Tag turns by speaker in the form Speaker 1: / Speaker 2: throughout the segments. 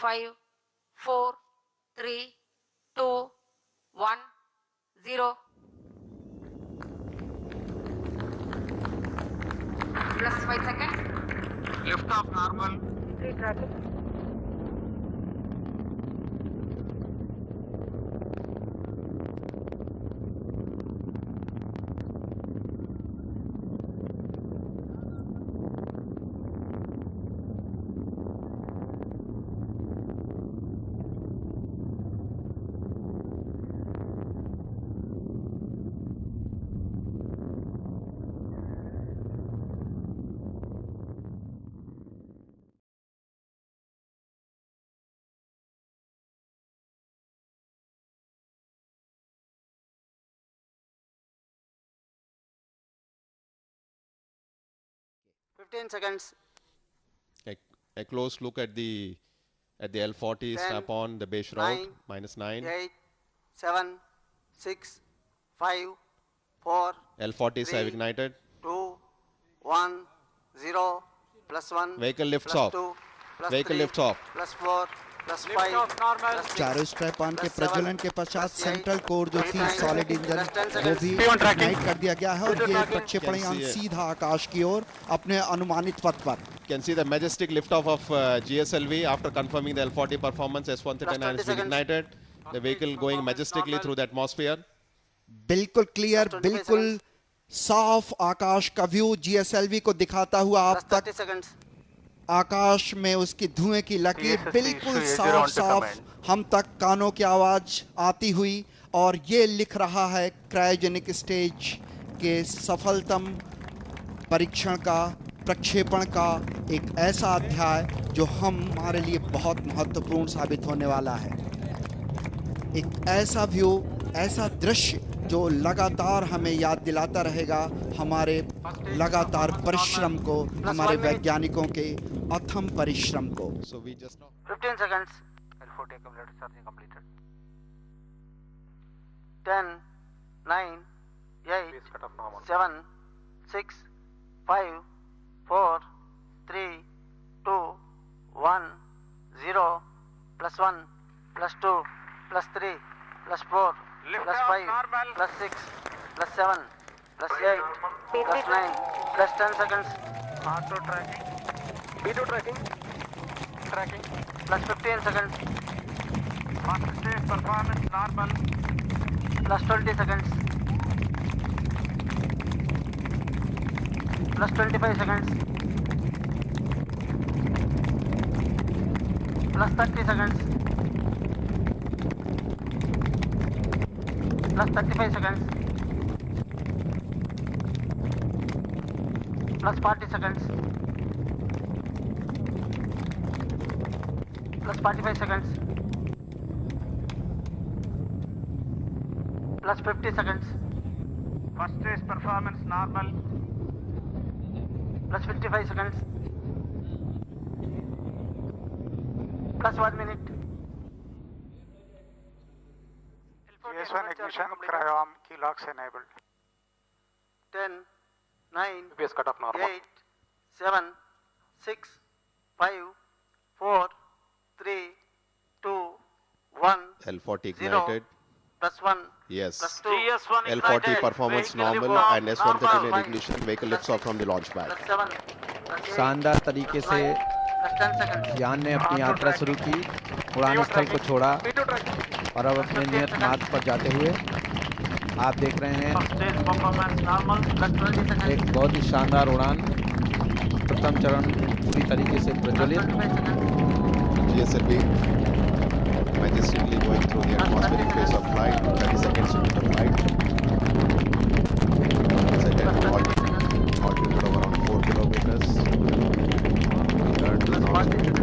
Speaker 1: 5, 4, 3, 2, 1, 0. Plus 5 seconds.
Speaker 2: Lift off normal.
Speaker 1: Tracking.
Speaker 3: Seconds.
Speaker 4: A close look at the L40 strap on the base route. -9.
Speaker 3: 8, 7, 6, 5, 4.
Speaker 4: L40s have ignited.
Speaker 3: 2, 1, 0. Plus 1.
Speaker 4: Vehicle lifts
Speaker 3: plus
Speaker 4: off.
Speaker 3: 2, plus
Speaker 4: Vehicle
Speaker 3: 3,
Speaker 4: lifts off.
Speaker 3: plus 4, plus
Speaker 2: Lift
Speaker 3: 5.
Speaker 2: off normal.
Speaker 3: plus 6,
Speaker 5: चारों strap on के
Speaker 3: plus
Speaker 5: प्रज्वलन
Speaker 3: 7,
Speaker 5: के पश्चात
Speaker 3: plus 8,
Speaker 5: central core जो थी
Speaker 3: plus 9,
Speaker 5: solid engine
Speaker 3: plus 10
Speaker 5: वो
Speaker 3: seconds.
Speaker 5: भी
Speaker 2: P1 tracking.
Speaker 5: Ignite कर दिया गया है और
Speaker 2: P2
Speaker 5: ये
Speaker 2: tracking.
Speaker 5: प्रक्षेपण
Speaker 4: Can see
Speaker 5: सीधा आकाश की ओर अपने अनुमानित पथ पर.
Speaker 4: Can see the majestic liftoff of GSLV after confirming the L40 performance. S139 has been
Speaker 3: seconds.
Speaker 4: ignited. The vehicle going majestically through the atmosphere.
Speaker 5: बिल्कुल क्लियर,
Speaker 3: 25
Speaker 5: बिल्कुल साफ आकाश का व्यू GSLV को दिखाता हुआ आप
Speaker 3: plus
Speaker 5: तक
Speaker 3: 30 seconds.
Speaker 5: आकाश में उसकी धुएं की लकीर
Speaker 2: TSSC
Speaker 5: बिल्कुल
Speaker 2: is
Speaker 5: साफ
Speaker 2: on to
Speaker 5: साफ
Speaker 2: command.
Speaker 5: हम तक कानों की आवाज आती हुई और ये लिख रहा है क्रायोजेनिक स्टेज के सफलतम परीक्षण का, प्रक्षेपण का एक ऐसा अध्याय जो हमारे लिए बहुत महत्वपूर्ण साबित होने वाला है. एक ऐसा व्यू, ऐसा दृश्य जो लगातार हमें याद दिलाता रहेगा हमारे लगातार परिश्रम को, हमारे वैज्ञानिकों के अथम परिश्रम को.
Speaker 4: So we just
Speaker 3: 15 seconds.
Speaker 2: L40 accumulator charging completed.
Speaker 3: 10, 9, 8,
Speaker 2: Please cut off normal.
Speaker 3: 7, 6, 5, 4, 3, 2, 1, 0. Plus 1, plus 2, plus 3, plus 4,
Speaker 2: Lift
Speaker 3: plus
Speaker 2: off
Speaker 3: 5,
Speaker 2: normal.
Speaker 3: plus 6, plus 7, plus 8, plus 9, plus 10 seconds.
Speaker 2: Auto tracking. P2 tracking. Tracking.
Speaker 3: Plus 15 seconds.
Speaker 2: First stage performance normal.
Speaker 3: Plus 20 seconds. Plus 25 seconds. Plus 30 seconds. Plus 35 seconds. Plus 40 seconds. Plus 45 seconds. Plus 50 seconds.
Speaker 2: First stage performance normal.
Speaker 3: Plus 55 seconds. Plus 1 minute.
Speaker 2: GS1 ignition cryo-arm key locks enabled.
Speaker 3: 10, 9,
Speaker 2: UPS cut off normal.
Speaker 3: 8, 7, 6, 5, 4, 3, 2, 1,
Speaker 4: L40
Speaker 3: 0,
Speaker 4: ignited.
Speaker 3: plus 1,
Speaker 4: Yes.
Speaker 3: plus 2,
Speaker 2: GS1
Speaker 4: L40
Speaker 2: ignited.
Speaker 4: performance
Speaker 2: Vehicle
Speaker 4: normal
Speaker 2: lift off
Speaker 4: and S139
Speaker 3: normal.
Speaker 4: ignition. Vehicle lifts off from the launch pad.
Speaker 3: plus 7, plus 8,
Speaker 5: शानदार तरीके से
Speaker 3: plus 10 seconds.
Speaker 5: यान ने अपनी यात्रा शुरू की, उड़ान स्थल को छोड़ा
Speaker 2: P2 tracking.
Speaker 5: और अब अपने नियत मार्ग पर जाते हुए आप देख रहे हैं
Speaker 2: First stage performance normal.
Speaker 3: Plus 20 seconds.
Speaker 5: एक बहुत ही शानदार उड़ान, प्रथम चरण पूरी तरीके से
Speaker 3: Plus
Speaker 5: प्रज्वलित.
Speaker 3: 25 seconds.
Speaker 4: GSLV majestically going through the atmospheric phase of flight. 30 seconds into the flight. Set at altitude of around 4 kilometers. Turn to
Speaker 3: Plus 40
Speaker 4: north.
Speaker 3: seconds.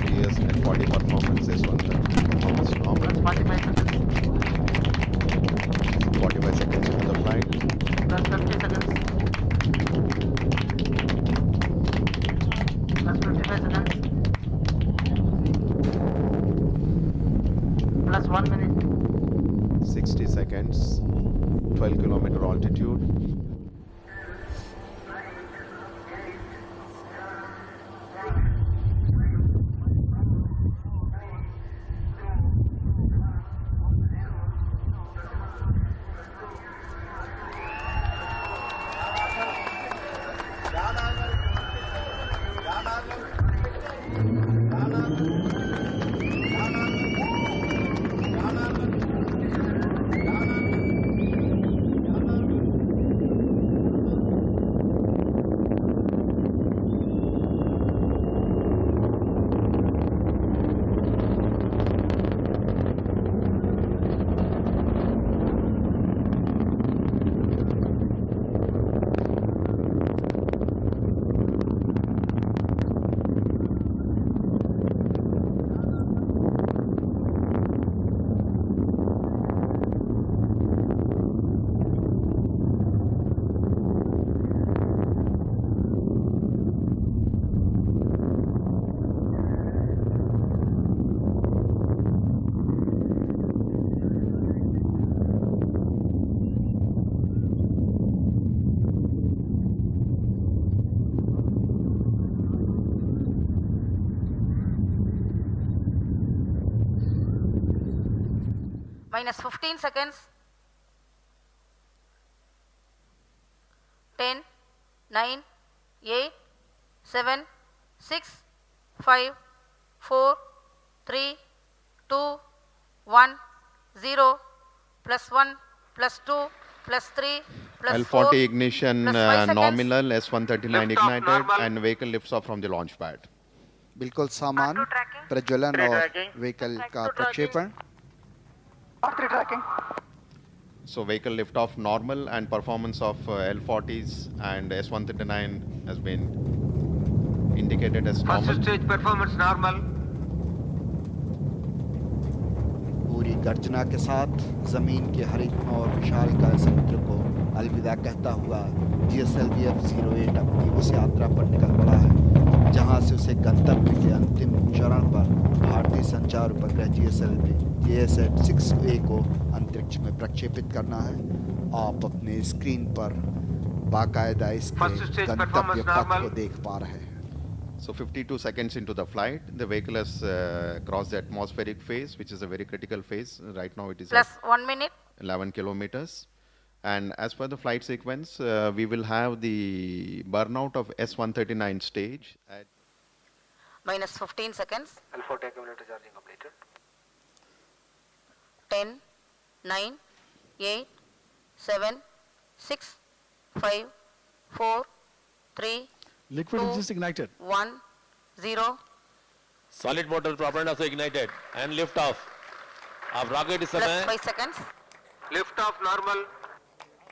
Speaker 4: GS L40 performance is 130 performance
Speaker 3: Plus
Speaker 4: normal.
Speaker 3: 45 seconds.
Speaker 4: 45 seconds into the flight.
Speaker 3: Plus 50 seconds. Plus 25 seconds. Plus 1 minute.
Speaker 4: 60 seconds. 12 kilometer altitude.
Speaker 1: minus 15 seconds. 10, 9, 8, 7, 6, 5, 4, 3, 2, 1, 0, plus 1, plus 2, plus 3, plus 4,
Speaker 6: L40 ignition
Speaker 1: plus 5 seconds.
Speaker 6: nominal, S139
Speaker 3: Lift off
Speaker 6: ignited,
Speaker 3: normal.
Speaker 6: and vehicle lifts off from the launch pad.
Speaker 5: बिल्कुल सामान प्रज्वलन और vehicle का प्रक्षेपण.
Speaker 2: R3 tracking.
Speaker 6: So vehicle lift off normal, and performance of L40s and S139 has been indicated as
Speaker 3: First
Speaker 6: normal.
Speaker 3: stage performance normal.
Speaker 5: पूरी गर्जना के साथ जमीन के हरित और विशालकाय समुद्र को अलविदा कहता हुआ GSLV F08 अपनी उस यात्रा पर निकल पड़ा है जहां से उसे गंतव्य के अंतिम चरण पर भारतीय संचार उपग्रह GSLV JSat-6A को अंतरिक्ष में प्रक्षेपित करना है. आप अपने स्क्रीन पर बाकायदा इसके
Speaker 3: First stage
Speaker 5: गंतव्य
Speaker 3: performance
Speaker 5: पथ
Speaker 3: normal.
Speaker 5: को देख पा रहे हैं.
Speaker 6: So 52 seconds into the flight, the vehicle has crossed the atmospheric phase, which is a very critical phase. Right now it is
Speaker 1: Plus
Speaker 6: at
Speaker 1: 1 minute.
Speaker 6: 11 kilometers. And as per the flight sequence, we will have the burnout of S139 stage at
Speaker 1: Minus 15 seconds.
Speaker 3: L40 accumulator charging completed.
Speaker 1: 10, 9, 8, 7, 6, 5, 4, 3,
Speaker 7: Liquid
Speaker 1: Two.
Speaker 7: is just ignited.
Speaker 1: 1, 0.
Speaker 8: Solid motor propellant also ignited and lift off. अब rocket इस
Speaker 1: Plus
Speaker 8: समय
Speaker 1: 5 seconds.
Speaker 3: Lift off normal.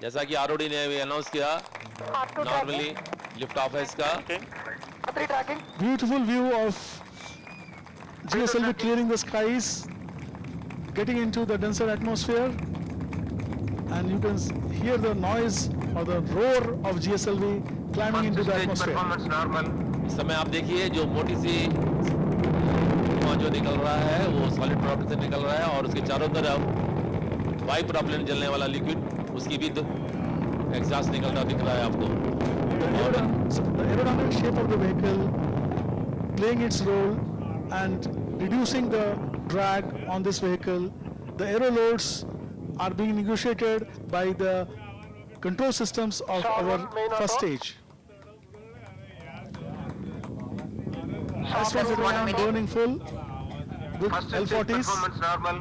Speaker 8: जैसा कि आरओडी ने अभी announce किया, normally lift off है इसका.
Speaker 2: R3 tracking.
Speaker 7: Beautiful view of GSLV clearing the skies, getting into the denser atmosphere, and you can hear the noise or the roar of GSLV climbing into
Speaker 3: First
Speaker 7: the
Speaker 3: stage
Speaker 7: atmosphere.
Speaker 3: performance normal.
Speaker 8: इस समय आप देखिए जो मोटी सी धुआं जो निकल रहा है वो सॉलिड प्रोपेलर से निकल रहा है और उसके चारों तरफ वाई प्रोपेलर जलने वाला लिक्विड उसकी भी एग्जॉस्ट निकलता दिख रहा है आपको.
Speaker 7: The aerodynamic shape of the vehicle playing its role and reducing the drag on this vehicle. The aero loads are being negotiated by the control systems of our first stage. S139 burning full with
Speaker 3: First stage
Speaker 7: L40s.
Speaker 3: performance normal.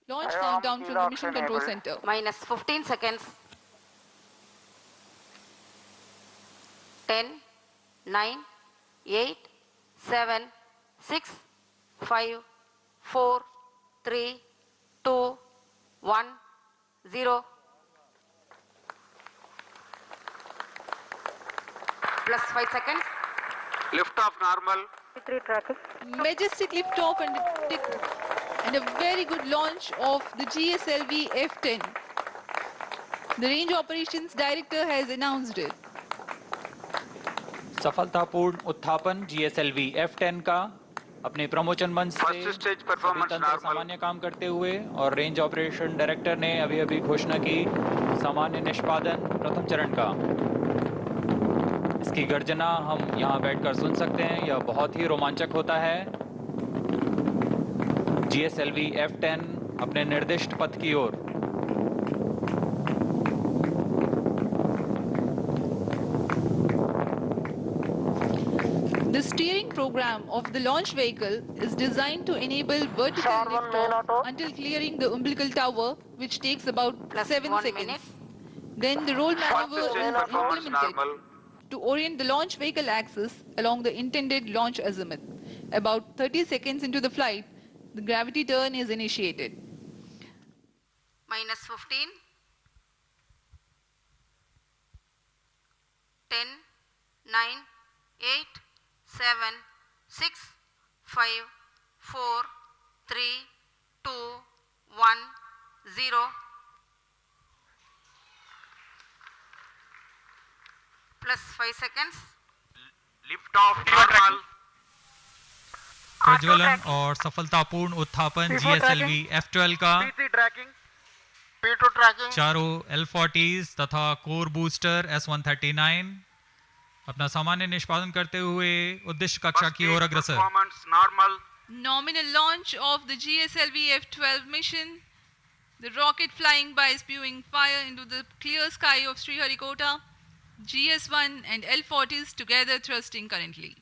Speaker 9: Launch
Speaker 2: I am
Speaker 9: countdown from the
Speaker 2: T-Lock
Speaker 9: Mission Control
Speaker 2: enabled.
Speaker 9: Center.
Speaker 1: Minus 15 seconds. 10, 9, 8, 7, 6, 5, 4, 3, 2, 1, 0. Plus 5 seconds.
Speaker 3: Lift off normal.
Speaker 9: Majestic liftoff and a very good launch of the GSLV F10. The Range Operations Director has announced it.
Speaker 10: सफलतापूर्ण उत्थापन GSLV F10 का अपने promotion मंच से
Speaker 3: First stage
Speaker 10: सभी
Speaker 3: performance
Speaker 10: तंत्र
Speaker 3: normal.
Speaker 10: सामान्य काम करते हुए और रेंज ऑपरेशन डायरेक्टर ने अभी घोषणा की सामान्य निष्पादन प्रथम चरण का. इसकी गर्जना हम यहाँ बैठकर सुन सकते हैं. यह बहुत ही रोमांचक होता है. GSLV F10 अपने निर्दिष्ट पथ की ओर.
Speaker 9: The steering program of the launch vehicle is designed to enable vertical liftoff until clearing the umbilical tower, which takes about
Speaker 1: Plus
Speaker 9: 7
Speaker 1: 1
Speaker 9: seconds.
Speaker 1: minute.
Speaker 9: Then the roll maneuver
Speaker 3: First stage
Speaker 9: is
Speaker 3: performance
Speaker 9: implemented
Speaker 3: normal.
Speaker 9: to orient the launch vehicle axis along the intended launch azimuth. About 30 seconds into the flight, the gravity turn is initiated.
Speaker 1: Minus 15. 10, 9, 8, 7, 6, 5, 4, 3, 2, 1, 0. Plus 5 seconds.
Speaker 3: Lift off normal.
Speaker 11: प्रज्वलन और सफलतापूर्ण उत्थापन GSLV F12 का
Speaker 2: P3 tracking. P2 tracking.
Speaker 11: चारों L40s तथा core booster S139 अपना सामान्य निष्पादन करते हुए उद्देश्य कक्षा की ओर अग्रसर।
Speaker 2: Performance normal.
Speaker 9: Nominal launch of the GSLV F-12 mission. The rocket flying by spewing fire into the clear sky of Sriharikota. GS-1 and L-40s together thrusting currently.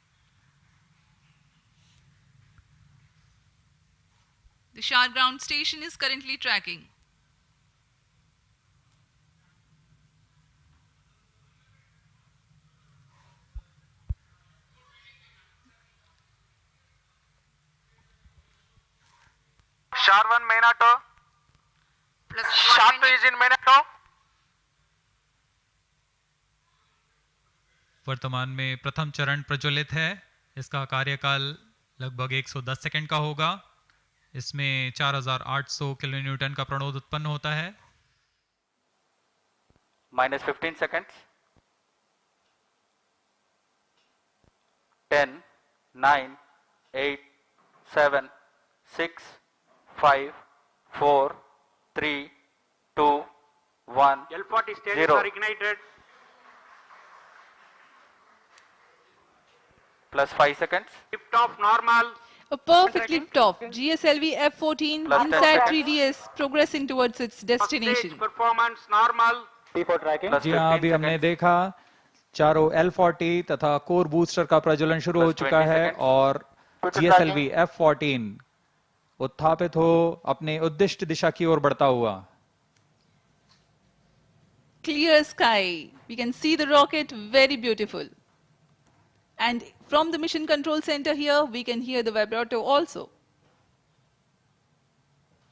Speaker 9: The Shar ground station is currently tracking.
Speaker 2: Shar 1 main auto.
Speaker 1: Plus
Speaker 2: Shar
Speaker 1: 1
Speaker 2: 2
Speaker 1: minute.
Speaker 2: is in main auto.
Speaker 11: वर्तमान में प्रथम चरण प्रज्वलित है। इसका कार्यकाल लगभग 110 second का होगा। इसमें 4800 किलोन्यूटन का प्रणोद उत्पन्न होता है।
Speaker 10: minus 15 seconds. 10, 9, 8, 7, 6, 5, 4, 3, 2, 1,
Speaker 2: L40 stages
Speaker 10: 0.
Speaker 2: are ignited.
Speaker 10: Plus 5 seconds.
Speaker 2: Lift off normal.
Speaker 9: A perfect lift-off. GSLV F-14
Speaker 10: Plus 10
Speaker 9: inside
Speaker 10: seconds.
Speaker 9: 3DS progressing towards its
Speaker 2: First
Speaker 9: destination.
Speaker 2: stage performance normal.
Speaker 10: Plus
Speaker 7: जी हाँ,
Speaker 10: 15
Speaker 7: अभी हमने
Speaker 10: seconds.
Speaker 7: देखा चारों L40 तथा core booster का प्रज्वलन शुरू हो
Speaker 10: Plus
Speaker 7: चुका
Speaker 10: 20
Speaker 7: है
Speaker 10: seconds.
Speaker 7: और GSLV F-14 उत्थापित हो अपने उद्दिष्ट दिशा की ओर बढ़ता हुआ।
Speaker 9: Clear sky. We can see the rocket, very beautiful. And from the mission control center here, we can hear the vibrato also.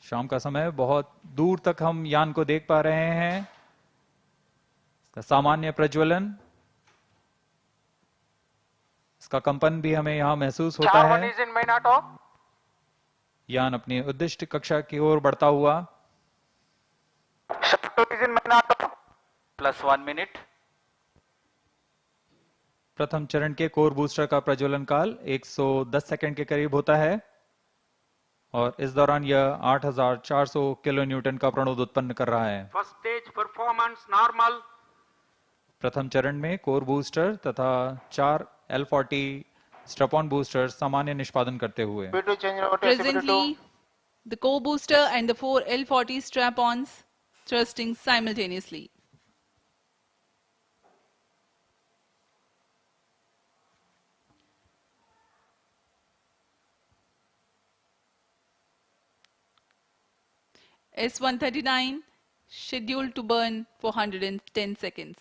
Speaker 7: शाम का समय, बहुत दूर तक हम यान को देख पा रहे हैं। इसका सामान्य प्रज्वलन, इसका कंपन भी हमें यहाँ महसूस होता
Speaker 2: Shar 1
Speaker 7: है।
Speaker 2: is in main auto.
Speaker 7: यान अपनी उद्दिष्ट कक्षा की ओर बढ़ता हुआ।
Speaker 2: Shar 2 is in main auto.
Speaker 10: Plus 1 minute.
Speaker 7: प्रथम चरण के कोर बूस्टर का प्रज्वलन काल 110 सेकंड के करीब होता है और इस दौरान यह 8400 किलो न्यूटन का प्रणोद उत्पन्न कर रहा है।
Speaker 2: First stage performance normal.
Speaker 7: प्रथम चरण में कोर बूस्टर तथा 4 L40 स्ट्रैप-ऑन बूस्टर सामान्य निष्पादन करते हुए।
Speaker 9: Presently, the co-booster and the 4 L-40 strap-ons thrusting simultaneously. S-139 scheduled to burn for 110 seconds.